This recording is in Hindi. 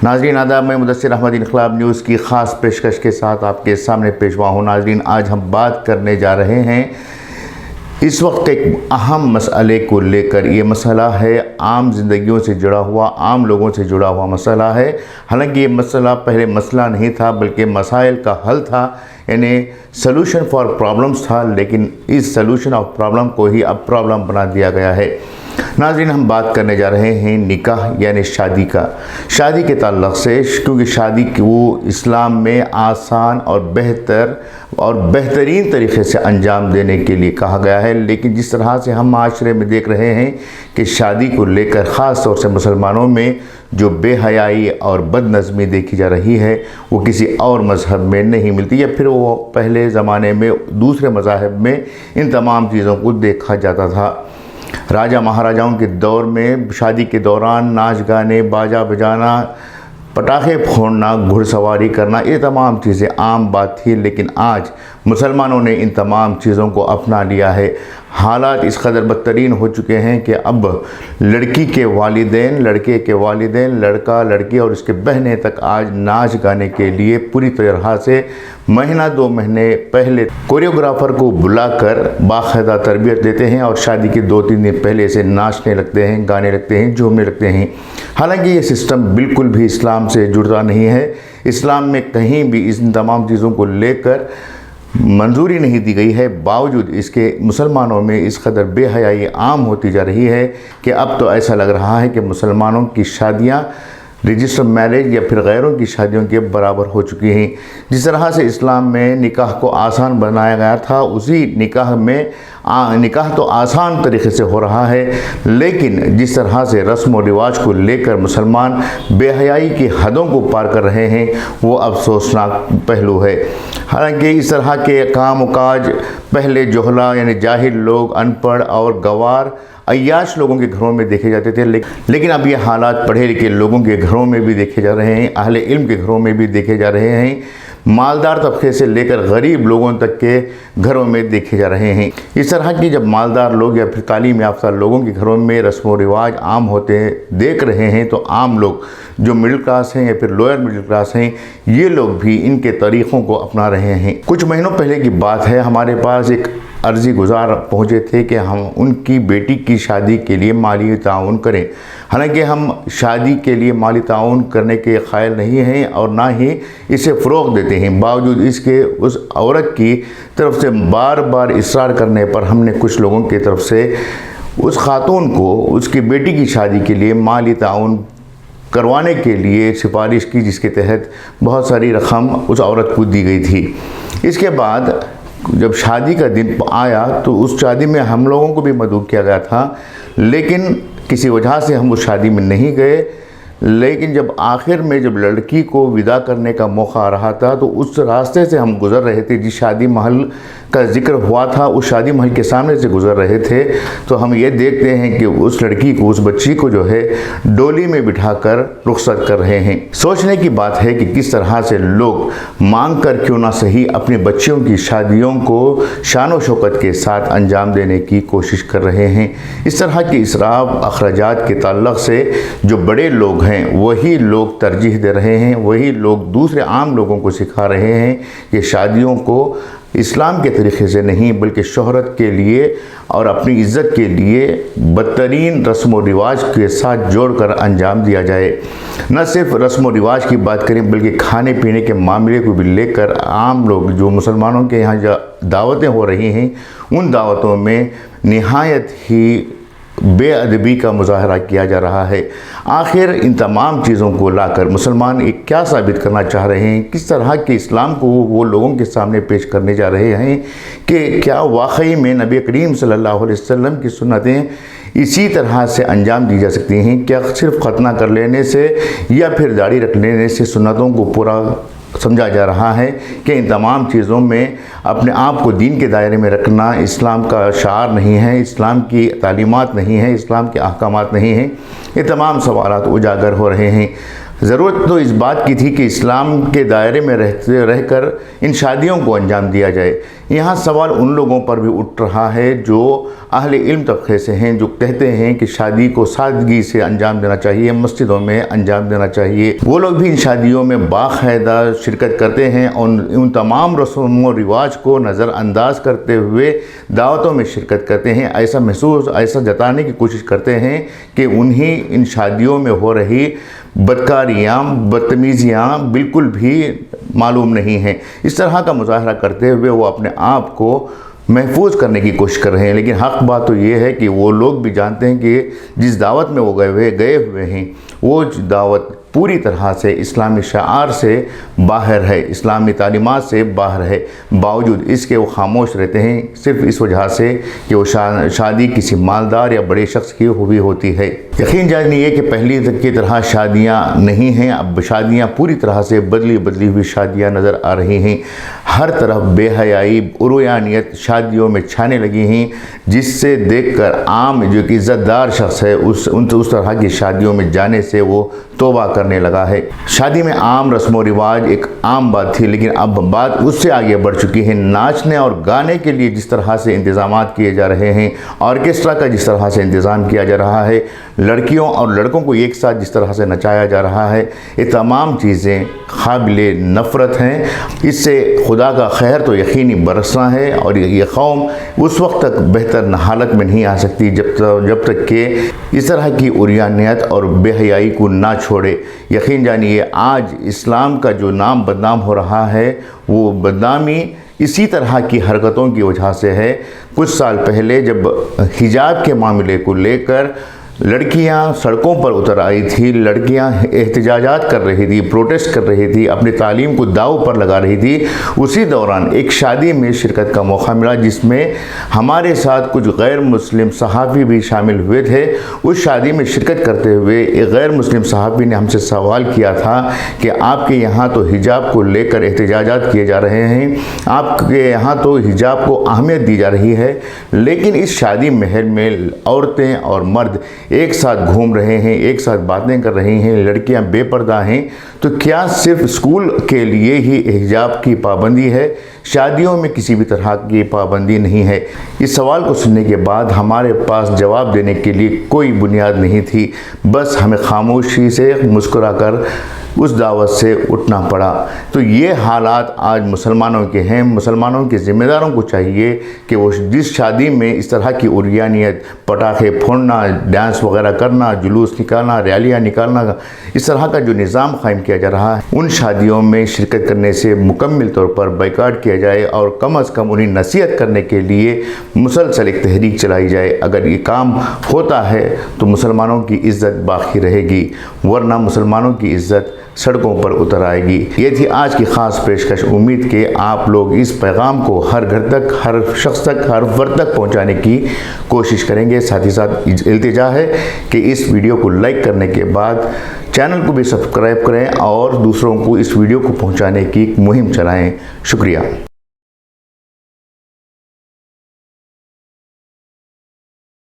नाज़रीन आदाब, मैं मुदस्सिर अहमद इनकलाब न्यूज़ की ख़ास पेशकश के साथ आपके सामने पेश हुआ हूँ। नाज़रीन, आज हम बात करने जा रहे हैं इस वक्त एक अहम मसले को लेकर। ये मसला है आम जिंदगियों से जुड़ा हुआ, आम लोगों से जुड़ा हुआ मसला है। हालांकि ये मसला पहले मसला नहीं था बल्कि मसाइल का हल था, यानी सलूशन फॉर प्रॉब्लम्स था, लेकिन इस सलूशन ऑफ प्रॉब्लम को ही अब प्रॉब्लम बना दिया गया है। नाज़रीन, हम बात करने जा रहे हैं निकाह यानी शादी का। शादी के ताल्लुक़ से, क्योंकि शादी को इस्लाम में आसान और बेहतर और बेहतरीन तरीक़े से अंजाम देने के लिए कहा गया है, लेकिन जिस तरह से हम माशरे में देख रहे हैं कि शादी को लेकर ख़ास तौर से मुसलमानों में जो बेहयाई और बदनज़मी देखी जा रही है वो किसी और मज़हब में नहीं मिलती, या फिर वो पहले ज़माने में दूसरे मज़ाहब में इन तमाम चीज़ों को देखा जाता था। राजा महाराजाओं के दौर में शादी के दौरान नाच गाने, बाजा बजाना, पटाखे फोड़ना, घुड़सवारी करना, ये तमाम चीज़ें आम बात थी, लेकिन आज मुसलमानों ने इन तमाम चीज़ों को अपना लिया है। हालात इस कदर बदतरीन हो चुके हैं कि अब लड़की के वालिदैन, लड़के के वालिदैन, लड़का लड़की और उसके बहनें तक आज नाच गाने के लिए पूरी तरह से महीना 2 महीने पहले कोरियोग्राफर को बुलाकर बाकायदा तरबियत देते हैं और शादी के 2-3 दिन पहले से नाचने लगते हैं, गाने लगते हैं, झूमने लगते हैं। हालांकि ये सिस्टम बिल्कुल भी इस्लाम से जुड़ता नहीं है। इस्लाम में कहीं भी इन तमाम चीज़ों को लेकर मंजूरी नहीं दी गई है। बावजूद इसके मुसलमानों में इस कदर बेहयाई आम होती जा रही है कि अब तो ऐसा लग रहा है कि मुसलमानों की शादियां रजिस्टर मैरिज या फिर गैरों की शादियों के बराबर हो चुकी हैं। जिस तरह से इस्लाम में निकाह को आसान बनाया गया था, उसी निकाह में निकाह तो आसान तरीके से हो रहा है, लेकिन जिस तरह से रस्म व रिवाज को लेकर मुसलमान बेहयाई की हदों को पार कर रहे हैं वो अफसोसनाक पहलू है। हालांकि इस तरह के काम काज पहले जोहला यानी जाहिल लोग, अनपढ़ और गवार अय्याश लोगों के घरों में देखे जाते थे, लेकिन अब ये हालात पढ़े लिखे लोगों के घरों में भी देखे जा रहे हैं, अहले इल्म के घरों में भी देखे जा रहे हैं, मालदार तबके से लेकर गरीब लोगों तक के घरों में देखे जा रहे हैं। इस तरह की जब मालदार लोग या फिर तालीम याफ्ता लोगों के घरों में रस्म व रिवाज आम होते देख रहे हैं, तो आम लोग जो मिडिल क्लास हैं या फिर लोअर मिडिल क्लास हैं, ये लोग भी इनके तरीक़ों को अपना रहे हैं। कुछ महीनों पहले की बात है, हमारे पास एक अर्ज़ी गुज़ार पहुँचे थे कि हम उनकी बेटी की शादी के लिए माली ताउन करें। हालांकि हम शादी के लिए माली ताउन करने के क़ायल नहीं हैं और ना ही इसे फ़रोग़ देते हैं। बावजूद इसके उस औरत की तरफ से बार बार इसरार करने पर हमने कुछ लोगों की तरफ से उस खातून को उसकी बेटी की शादी के लिए माली ताउन करवाने के लिए सिफारिश की, जिसके तहत बहुत सारी रकम उस औरत को दी गई थी। इसके बाद जब शादी का दिन आया तो उस शादी में हम लोगों को भी मदऊ किया गया था, लेकिन किसी वजह से हम उस शादी में नहीं गए। लेकिन जब आखिर में जब लड़की को विदा करने का मौका आ रहा था तो उस रास्ते से हम गुज़र रहे थे, जिस शादी महल का जिक्र हुआ था उस शादी महल के सामने से गुज़र रहे थे, तो हम ये देखते हैं कि उस लड़की को, उस बच्ची को जो है डोली में बिठाकर रुखसत कर रहे हैं। सोचने की बात है कि किस तरह से लोग मांग कर क्यों ना सही अपने बच्चियों की शादियों को शान व शौकत के साथ अंजाम देने की कोशिश कर रहे हैं। इस तरह के इसराफ अखराजात के ताल्लुक़ से जो बड़े लोग हैं वही लोग तरजीह दे रहे हैं, वही लोग दूसरे आम लोगों को सिखा रहे हैं कि शादियों को इस्लाम के तरीक़े से नहीं बल्कि शोहरत के लिए और अपनी इज़्ज़त के लिए बदतरीन रस्म व रिवाज के साथ जोड़कर अंजाम दिया जाए। न सिर्फ रस्म व रिवाज की बात करें बल्कि खाने पीने के मामले को भी लेकर आम लोग, जो मुसलमानों के यहाँ जो दावतें हो रही हैं, उन दावतों में निहायत ही बेअदबी का मुजाहरा किया जा रहा है। आखिर इन तमाम चीज़ों को लाकर मुसलमान एक क्या साबित करना चाह रहे हैं, किस तरह के इस्लाम को वो लोगों के सामने पेश करने जा रहे हैं कि क्या वाकई में नबी करीम सल्लल्लाहु अलैहि वसल्लम की सुन्नतें इसी तरह से अंजाम दी जा सकती हैं? क्या सिर्फ खतना कर लेने से या फिर दाढ़ी रख लेने से सुन्नतों को पूरा समझा जा रहा है कि इन तमाम चीज़ों में अपने आप को दीन के दायरे में रखना इस्लाम का शार नहीं है, इस्लाम की तालीमात नहीं है, इस्लाम के अहकामात नहीं हैं? ये तमाम सवालात उजागर हो रहे हैं। ज़रूरत तो इस बात की थी कि इस्लाम के दायरे में रहकर इन शादियों को अंजाम दिया जाए। यहाँ सवाल उन लोगों पर भी उठ रहा है जो अहले इल्म तबके से हैं, जो कहते हैं कि शादी को सादगी से अंजाम देना चाहिए, मस्जिदों में अंजाम देना चाहिए। वो लोग भी इन शादियों में बाकायदा शिरकत करते हैं और उन तमाम रस्म व रिवाज को नज़रअंदाज करते हुए दावतों में शिरकत करते हैं। ऐसा जताने की कोशिश करते हैं कि उन्हीं इन शादियों में हो रही बदकारियाँ, बदतमीज़ियाँ बिल्कुल भी मालूम नहीं हैं। इस तरह का मुजाहरा करते हुए वो अपने आप को महफूज करने की कोशिश कर रहे हैं। लेकिन हक़ बात तो ये है कि वो लोग भी जानते हैं कि जिस दावत में वो गए हुए हैं वो दावत पूरी तरह से इस्लामी शआर से बाहर है, इस्लामी तालीमात से बाहर है। बावजूद इसके वो खामोश रहते हैं, सिर्फ इस वजह से कि वो शादी किसी मालदार या बड़े शख्स की हुई होती है। यकीन जानिए कि पहली की तरह शादियाँ नहीं हैं, अब शादियाँ पूरी तरह से बदली हुई शादियाँ नज़र आ रही हैं। हर तरफ बेहयाई, उरुयानियत शादियों में छाने लगी हैं, जिससे देखकर आम जो कि इज़्ज़तदार शख्स है उस तरह की शादियों में जाने से वो तौबा करने लगा है। शादी में आम रस्म व रिवाज एक आम बात थी, लेकिन अब बात उससे आगे बढ़ चुकी है। नाचने और गाने के लिए जिस तरह से इंतज़ामात किए जा रहे हैं, ऑर्केस्ट्रा का जिस तरह से इंतज़ाम किया जा रहा है, लड़कियों और लड़कों को एक साथ जिस तरह से नचाया जा रहा है, ये तमाम चीज़ें काबिले नफ़रत हैं। इससे खुदा का खैर तो यकीनी बरसना है और ये कौम उस वक्त तक बेहतर हालत में नहीं आ सकती जब तक कि इस तरह की उरियानियत और बेहयाई को ना छोड़े। यकीन जानिए आज इस्लाम का जो नाम बदनाम हो रहा है वो बदनामी इसी तरह की हरकतों की वजह से है। कुछ साल पहले जब हिजाब के मामले को लेकर लड़कियां सड़कों पर उतर आई थी, लड़कियां एहतजाजात कर रही थी, प्रोटेस्ट कर रही थी, अपनी तालीम को दाव पर लगा रही थी, उसी दौरान एक शादी में शिरकत का मौका मिला जिसमें हमारे साथ कुछ गैर मुस्लिम सहाफ़ी भी शामिल हुए थे। उस शादी में शिरकत करते हुए एक गैर मुस्लिम सहाफ़ी ने हमसे सवाल किया था कि आपके यहाँ तो हिजाब को लेकर एहतजाजात किए जा रहे हैं, आपके यहाँ तो हिजाब को अहमियत दी जा रही है, लेकिन इस शादी महल में औरतें और मर्द एक साथ घूम रहे हैं, एक साथ बातें कर रही हैं, लड़कियां बेपर्दा हैं, तो क्या सिर्फ स्कूल के लिए ही हिजाब की पाबंदी है? शादियों में किसी भी तरह की पाबंदी नहीं है। इस सवाल को सुनने के बाद हमारे पास जवाब देने के लिए कोई बुनियाद नहीं थी, बस हमें खामोशी से मुस्कुराकर उस दावत से उठना पड़ा। तो ये हालात आज मुसलमानों के हैं। मुसलमानों के ज़िम्मेदारों को चाहिए कि वो जिस शादी में इस तरह की उरियानियत, पटाखे फोड़ना, डांस वगैरह करना, जुलूस निकालना, रैलियाँ निकालना, इस तरह का जो निज़ाम कायम किया जा रहा है, उन शादियों में शिरकत करने से मुकम्मल तौर पर बाइकाट किया जाए और कम अज़ कम उन्हें नसीहत करने के लिए मुसलसल एक तहरीक चलाई जाए। अगर ये काम होता है तो मुसलमानों की इज़्ज़त बाकी रहेगी, वरना मुसलमानों की इज़्ज़त सड़कों पर उतर आएगी। ये थी आज की ख़ास पेशकश। उम्मीद कि आप लोग इस पैगाम को हर घर तक, हर शख्स तक, हर वर्ग तक पहुंचाने की कोशिश करेंगे। साथ ही साथ इल्तिजा है कि इस वीडियो को लाइक करने के बाद चैनल को भी सब्सक्राइब करें और दूसरों को इस वीडियो को पहुंचाने की मुहिम चलाएं। शुक्रिया।